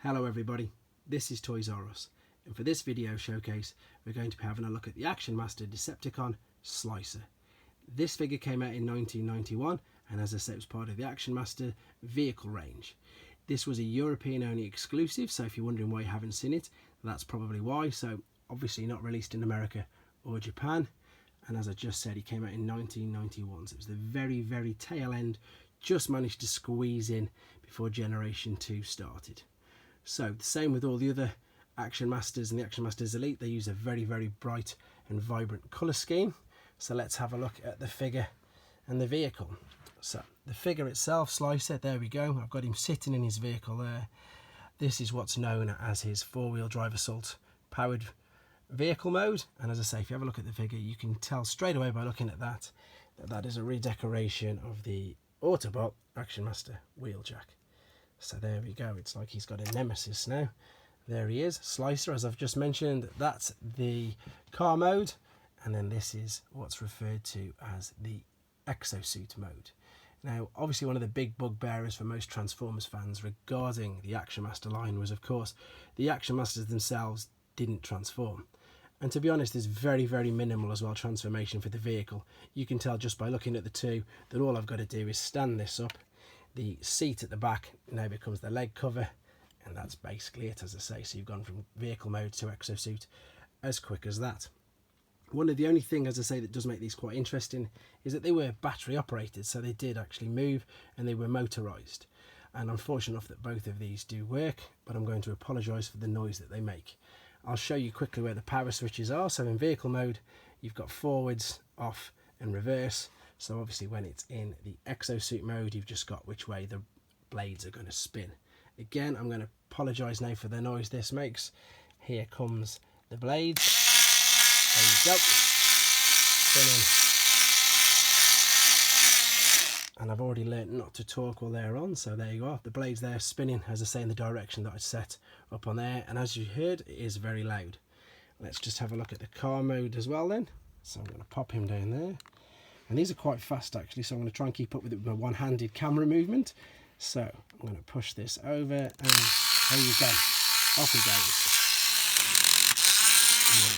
Hello everybody, this is Toys R Us, and for this video showcase we're going to be having a look at the Action Master Decepticon Slicer. This figure came out in 1991 and as I said it was part of the Action Master vehicle range. This was a European only exclusive, so if you're wondering why you haven't seen it, that's probably why. So obviously not released in America or Japan, and as I just said, he came out in 1991, so it was the very tail end, just managed to squeeze in before Generation 2 started. So the same with all the other Action Masters and the Action Masters Elite, they use a very bright and vibrant colour scheme. So let's have a look at the figure and the vehicle. So the figure itself, Slicer, there we go, I've got him sitting in his vehicle there. This is what's known as his four-wheel drive assault powered vehicle mode, and as I say, if you have a look at the figure you can tell straight away by looking at that that is a redecoration of the Autobot Action Master Wheeljack. So there we go, it's like he's got a nemesis now. There he is, Slicer, as I've just mentioned. That's the car mode, and then this is what's referred to as the Exosuit mode. Now obviously one of the big bugbearers for most Transformers fans regarding the Action Master line was of course the Action Masters themselves didn't transform, and to be honest there's very minimal as well transformation for the vehicle. You can tell just by looking at the two that all I've got to do is stand this up. The seat at the back now becomes the leg cover, and that's basically it, as I say. So you've gone from vehicle mode to Exosuit as quick as that. One of the only thing, as I say, that does make these quite interesting is that they were battery operated, so they did actually move and they were motorized. And I'm fortunate enough that both of these do work, but I'm going to apologize for the noise that they make. I'll show you quickly where the power switches are. So in vehicle mode you've got forwards, off and reverse. So obviously when it's in the Exosuit mode you've just got which way the blades are going to spin. Again, I'm going to apologise now for the noise this makes. Here comes the blades. There you go. Spinning. And I've already learnt not to talk while they're on, so there you are. The blades there spinning, as I say, in the direction that I set up on there. And as you heard, it is very loud. Let's just have a look at the car mode as well then. So I'm going to pop him down there. And these are quite fast actually, so I'm going to try and keep up with it with my one-handed camera movement. So I'm going to push this over and there you go, off he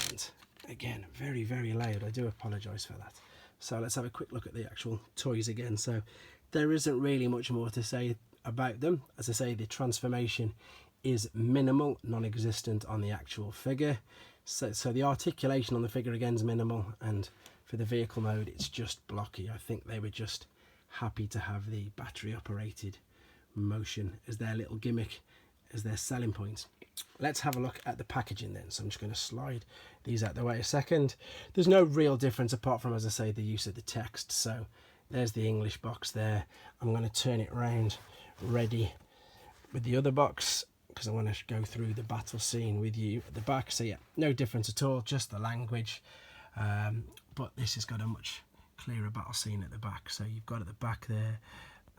goes. And again, very loud, I do apologise for that. So let's have a quick look at the actual toys again. So there isn't really much more to say about them. As I say, the transformation is minimal, non-existent on the actual figure. So the articulation on the figure again is minimal, and for the vehicle mode it's just blocky. I think they were just happy to have the battery operated motion as their little gimmick, as their selling point. Let's have a look at the packaging then. So I'm just going to slide these out the way a second. There's no real difference apart from, as I say, the use of the text. So there's the English box there. I'm going to turn it around ready with the other box because I want to go through the battle scene with you at the back. So yeah, no difference at all, just the language, but this has got a much clearer battle scene at the back. So you've got at the back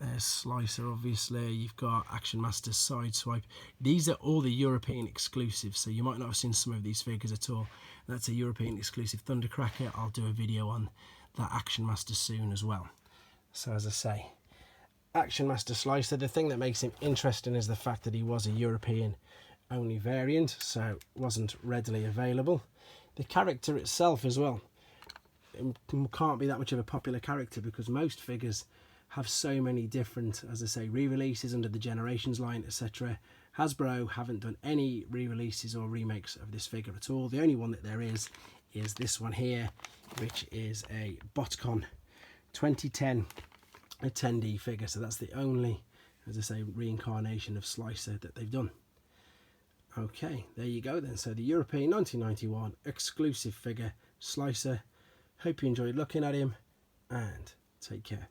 there's Slicer, obviously, you've got Action Master Sideswipe. These are all the European exclusives, so you might not have seen some of these figures at all. That's a European exclusive Thundercracker. I'll do a video on that Action Master soon as well. So as I say, Action Master Slicer, the thing that makes him interesting is the fact that he was a European only variant, so wasn't readily available. The character itself as well, it can't be that much of a popular character because most figures have so many different, as I say, re-releases under the Generations line, etc. Hasbro haven't done any re-releases or remakes of this figure at all. The only one that there is this one here, which is a BotCon 2010 attendee figure. So that's the only, as I say, reincarnation of Slicer that they've done. Okay, there you go then. So the European 1991 exclusive figure, Slicer. Hope you enjoyed looking at him, and take care.